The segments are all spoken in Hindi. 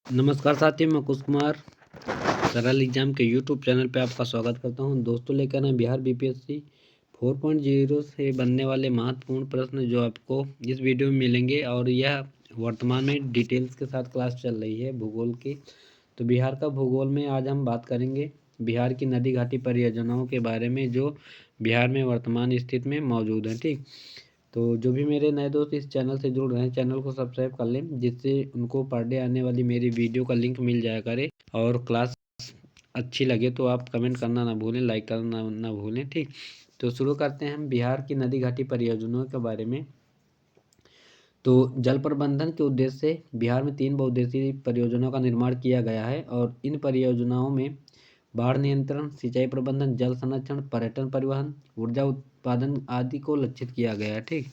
नमस्कार साथियों, मैं कुश कुमार सरल एग्जाम के यूट्यूब चैनल पे आपका स्वागत करता हूं। दोस्तों, लेकर आए बिहार बीपीएससी 4.0 से बनने वाले महत्वपूर्ण प्रश्न जो आपको इस वीडियो में मिलेंगे, और यह वर्तमान में डिटेल्स के साथ क्लास चल रही है भूगोल की। तो बिहार का भूगोल में आज हम बात करेंगे बिहार की नदी घाटी परियोजनाओं के बारे में, जो बिहार में वर्तमान स्थिति में मौजूद है। ठीक, तो जो भी मेरे नए दोस्त इस चैनल से जुड़ रहे हैं, चैनल को सब्सक्राइब कर लें, जिससे उनको पर डे आने वाली मेरी वीडियो का लिंक मिल जाया करे। और क्लास अच्छी लगे तो आप कमेंट करना ना भूलें, लाइक करना ना भूलें। ठीक, तो शुरू करते हैं हम बिहार की नदी घाटी परियोजनाओं के बारे में। तो जल प्रबंधन के उद्देश्य से बिहार में 3 बहुउद्देशीय परियोजनाओं का निर्माण किया गया है, और इन परियोजनाओं में बाढ़ नियंत्रण, सिंचाई प्रबंधन, जल संरक्षण, पर्यटन, परिवहन, ऊर्जा उत्पादन आदि को लक्षित किया गया है। ठीक,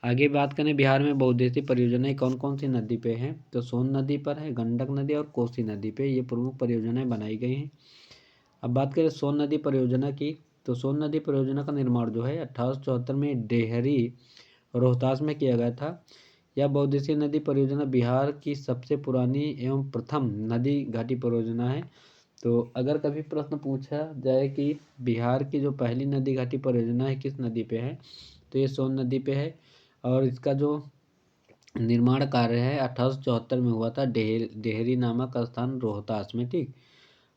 आगे बात करें बिहार में बहुउद्देशीय परियोजनाएं कौन कौन सी नदी पे हैं, तो सोन नदी पर है, गंडक नदी और कोसी नदी पे ये प्रमुख परियोजनाएं बनाई गई हैं। अब बात करें सोन नदी परियोजना की, तो सोन नदी परियोजना का निर्माण जो है 1874 में डेहरी रोहतास में किया गया था। यह बहुउद्देशीय नदी परियोजना बिहार की सबसे पुरानी एवं प्रथम नदी घाटी परियोजना है। तो अगर कभी प्रश्न पूछा जाए कि बिहार की जो पहली नदी घाटी परियोजना है किस नदी पे है, तो ये सोन नदी पे है, और इसका जो निर्माण कार्य है 1874 में हुआ था डेहरी नामक स्थान रोहतास में। ठीक,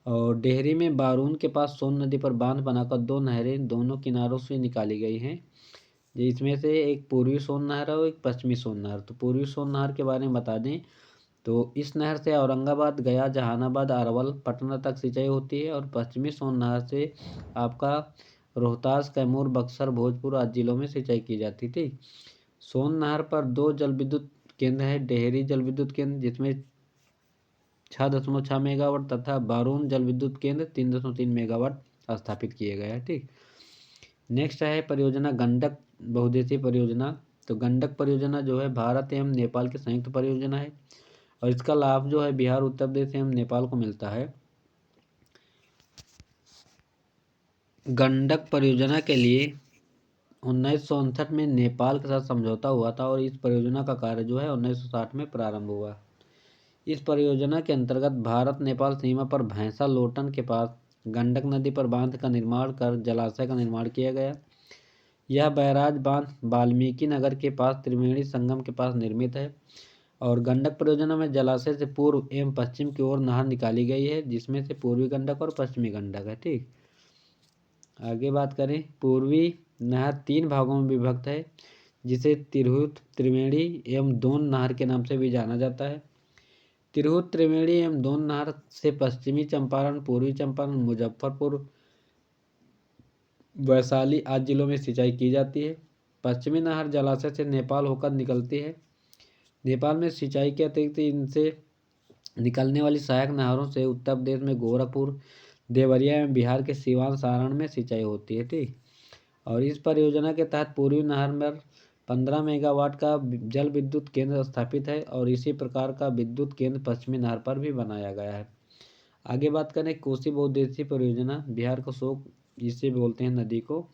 और डेहरी में बारून के पास सोन नदी पर बांध बनाकर 2 नहरें दोनों किनारों से निकाली गई हैं। इसमें से एक पूर्वी सोन नहर है और एक पश्चिमी सोन नहर। तो पूर्वी सोन नहर के बारे में बता दें, तो इस नहर से औरंगाबाद, गया, जहानाबाद, अरवल, पटना तक सिंचाई होती है, और पश्चिमी सोन नहर से आपका रोहतास, कैमूर, बक्सर, भोजपुर आदि जिलों में सिंचाई की जाती थी। सोन नहर पर 2 जल विद्युत केंद्र है, डेहरी जल विद्युत केंद्र जिसमें 6.6 मेगावाट तथा बारून जल विद्युत केंद्र 3.3 मेगावाट स्थापित किए गए हैं। ठीक, नेक्स्ट है परियोजना गंडक बहुउद्देशीय परियोजना। तो गंडक परियोजना जो है भारत एवं नेपाल की संयुक्त परियोजना है, और इसका लाभ जो है बिहार, उत्तर प्रदेश एवं नेपाल को मिलता है। गंडक परियोजना के लिए 1959 में नेपाल के साथ समझौता हुआ था, और इस परियोजना का कार्य जो है 1960 में प्रारंभ हुआ। इस परियोजना के अंतर्गत भारत नेपाल सीमा पर भैंसा लोटन के पास गंडक नदी पर बांध का निर्माण कर जलाशय का निर्माण किया गया। यह बैराज बांध वाल्मीकि नगर के पास त्रिवेणी संगम के पास निर्मित है, और गंडक परियोजना में जलाशय से पूर्व एवं पश्चिम की ओर नहर निकाली गई है, जिसमें से पूर्वी गंडक और पश्चिमी गंडक है। ठीक, आगे बात करें, पूर्वी नहर 3 भागों में विभक्त है, जिसे तिरहुत, त्रिवेणी एवं दोन नहर के नाम से भी जाना जाता है। तिरहुत, त्रिवेणी एवं दोन नहर से पश्चिमी चंपारण, पूर्वी चंपारण, मुजफ्फरपुर, वैशाली आदि जिलों में सिंचाई की जाती है। पश्चिमी नहर जलाशय से नेपाल होकर निकलती है। नेपाल में सिंचाई के अतिरिक्त इनसे निकलने वाली सहायक नहरों से उत्तर प्रदेश में गोरखपुर, देवरिया एवं बिहार के सिवान, सारण में सिंचाई होती है। ठीक, और इस परियोजना के तहत पूर्वी नहर में 15 मेगावाट का जल विद्युत केंद्र स्थापित है, और इसी प्रकार का विद्युत केंद्र पश्चिमी नहर पर भी बनाया गया है। आगे बात करें कोसी बहुउद्देशीय परियोजना, बिहार का शोक जिसे बोलते हैं नदी को।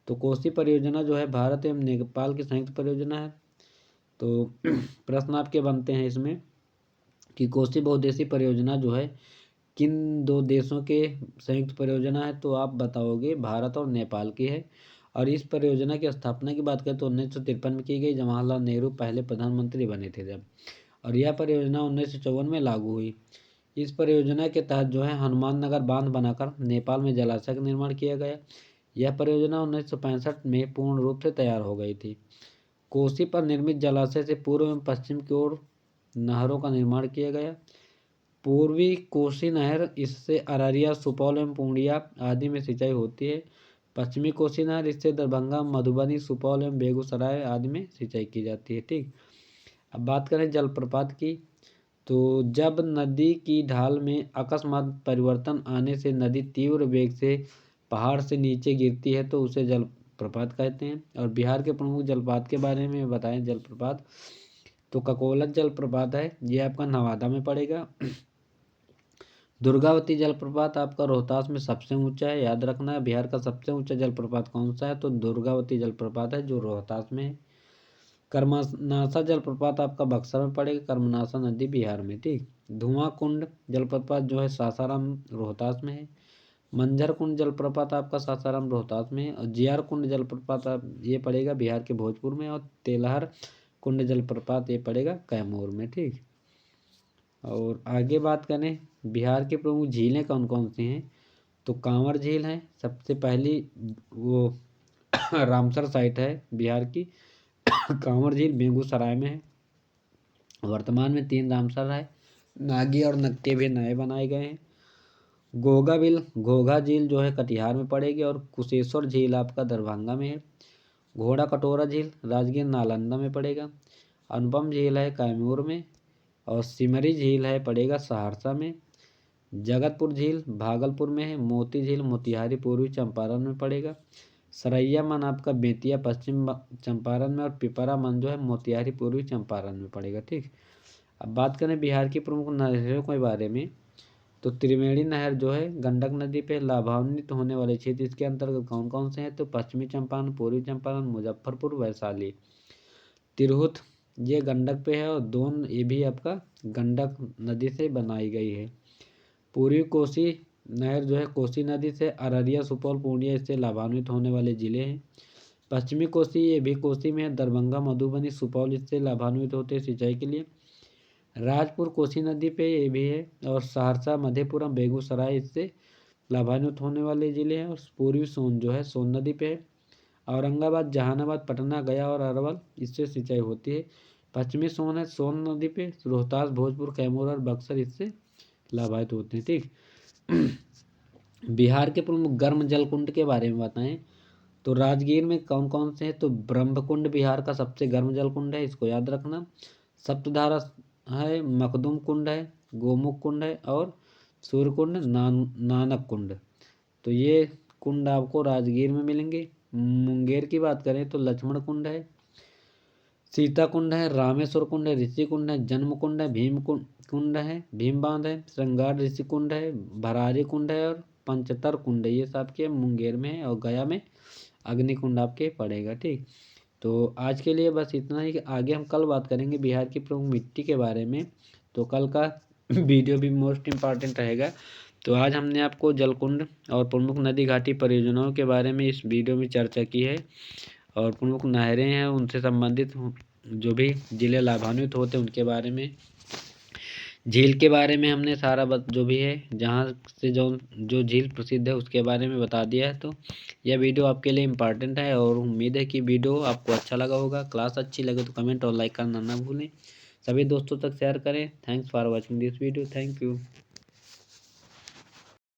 तो कोसी परियोजना जो है भारत एवं नेपाल की संयुक्त परियोजना है। तो प्रश्न आपके बनते हैं इसमें कि कोसी बहुउद्देशीय परियोजना जो है किन 2 देशों के संयुक्त परियोजना है, तो आप बताओगे भारत और नेपाल की है। और इस परियोजना की स्थापना की बात करें तो 1953 में की गई, जवाहरलाल नेहरू पहले प्रधानमंत्री बने थे जब, और यह परियोजना 1954 में लागू हुई। इस परियोजना के तहत जो है हनुमान नगर बांध बनाकर नेपाल में जलाशय का निर्माण किया गया। यह परियोजना 1965 में पूर्ण रूप से तैयार हो गई थी। कोसी पर निर्मित जलाशय से पूर्व एवं पश्चिम की ओर नहरों का निर्माण किया गया। पूर्वी कोसी नहर, इससे अररिया, सुपौल एवं पूर्णिया आदि में सिंचाई होती है। पश्चिमी कोसी नहर, इससे दरभंगा, मधुबनी, सुपौल एवं बेगूसराय आदि में सिंचाई की जाती है। ठीक, अब बात करें जलप्रपात की, तो जब नदी की ढाल में अकस्मात परिवर्तन आने से नदी तीव्र वेग से पहाड़ से नीचे गिरती है तो उसे जलप्रपात कहते हैं। और बिहार के प्रमुख जलप्रपात के बारे में बताएं जलप्रपात, तो ककोलत जलप्रपात है, ये आपका नवादा में पड़ेगा। दुर्गावती जलप्रपात आपका रोहतास में सबसे ऊंचा है, याद रखना है। बिहार का सबसे ऊंचा जलप्रपात कौन सा है, तो दुर्गावती जलप्रपात है जो रोहतास में है। कर्मनाशा जलप्रपात आपका बक्सर में पड़ेगा, कर्मनाशा नदी बिहार में। ठीक। धुआं कुंड जलप्रपात जो है सासाराम रोहतास में है। मंझर कुंड जलप्रपात आपका सासाराम रोहतास में है। और जियार कुंड जलप्रपात ये पड़ेगा बिहार के भोजपुर में। और तेलहर कुंड जलप्रपात ये पड़ेगा कैमूर में। ठीक। और आगे बात करें बिहार की प्रमुख झीलें कौन कौन सी हैं, तो कांवर झील है सबसे पहली, वो रामसर साइट है बिहार की। कांवर झील बेगूसराय में है। वर्तमान में 3 रामसर है, नागी और नक्के भी नए बनाए गए हैं। घोघा झील जो है कटिहार में पड़ेगी। और कुशेश्वर झील आपका दरभंगा में है। घोड़ा कटोरा झील राजगीर नालंदा में पड़ेगा। अनुपम झील है कैमूर में। और सिमरी झील है पड़ेगा सहरसा में। जगतपुर झील भागलपुर में है। मोती झील मोतिहारी पूर्वी चंपारण में पड़ेगा। सरैया मन आपका बेतिया पश्चिम चंपारण में। और पिपरा मन जो है मोतिहारी पूर्वी चंपारण में पड़ेगा। ठीक। अब बात करें बिहार की प्रमुख नहरों के बारे में, तो त्रिवेणी नहर जो है गंडक नदी पे लाभान्वित होने वाले क्षेत्र इसके अंतर्गत कौन कौन से हैं, तो पश्चिमी चंपारण, पूर्वी चंपारण, मुजफ्फरपुर, वैशाली। तिरहुत ये गंडक पे है। और दोन ये भी आपका गंडक नदी से बनाई गई है। पूर्वी कोसी नहर जो है कोसी नदी से अररिया, सुपौल, पूर्णिया इससे लाभान्वित होने वाले जिले हैं। पश्चिमी कोसी ये भी कोसी में है। दरभंगा, मधुबनी, सुपौल इससे लाभान्वित होते हैं सिंचाई के लिए। राजपुर कोसी नदी पे ये भी है। और सहरसा, मधेपुरा, बेगूसराय इससे लाभान्वित होने वाले जिले हैं। और पूर्वी सोन जो है सोन नदी पे है। औरंगाबाद, जहानाबाद, पटना, गया और अरवल इससे सिंचाई होती है। पश्चिमी सोन है सोन नदी पे। रोहतास, भोजपुर, कैमूर और बक्सर इससे लाभान्वित होते हैं। ठीक। बिहार के प्रमुख गर्म जल कुंड के बारे में बताएं, तो राजगीर में कौन कौन से हैं, तो ब्रह्मकुंड बिहार का सबसे गर्म जल कुंड है, इसको याद रखना। सप्तधारा है, मखदूम कुंड है, गोमुख कुंड है और सूर्यकुंड, नानक कुंड। तो ये कुंड आपको राजगीर में मिलेंगे। मुंगेर की बात करें तो लक्ष्मण कुंड है, सीता कुंड है, रामेश्वर कुंड है, ऋषि कुंड है, जन्म कुंड है, भीम कुंड है, भीम बांध है, श्रृंगार ऋषि कुंड है, भरारी कुंड है और पंचतर कुंड है। ये सब आपके मुंगेर में है। और गया में अग्निकुंड आपके पड़ेगा। ठीक। तो आज के लिए बस इतना ही। आगे हम कल बात करेंगे बिहार की प्रमुख मिट्टी के बारे में। तो कल का वीडियो भी मोस्ट इम्पॉर्टेंट रहेगा। तो आज हमने आपको जलकुंड और प्रमुख नदी घाटी परियोजनाओं के बारे में इस वीडियो में चर्चा की है। और प्रमुख नहरें हैं उनसे संबंधित जो भी जिले लाभान्वित होते हैं उनके बारे में, झील के बारे में हमने सारा जो भी है जहाँ से जो झील प्रसिद्ध है उसके बारे में बता दिया है। तो यह वीडियो आपके लिए इम्पॉर्टेंट है और उम्मीद है कि वीडियो आपको अच्छा लगा होगा। क्लास अच्छी लगे तो कमेंट और लाइक करना ना भूलें। सभी दोस्तों तक शेयर करें। Thanks for watching this video. Thank you.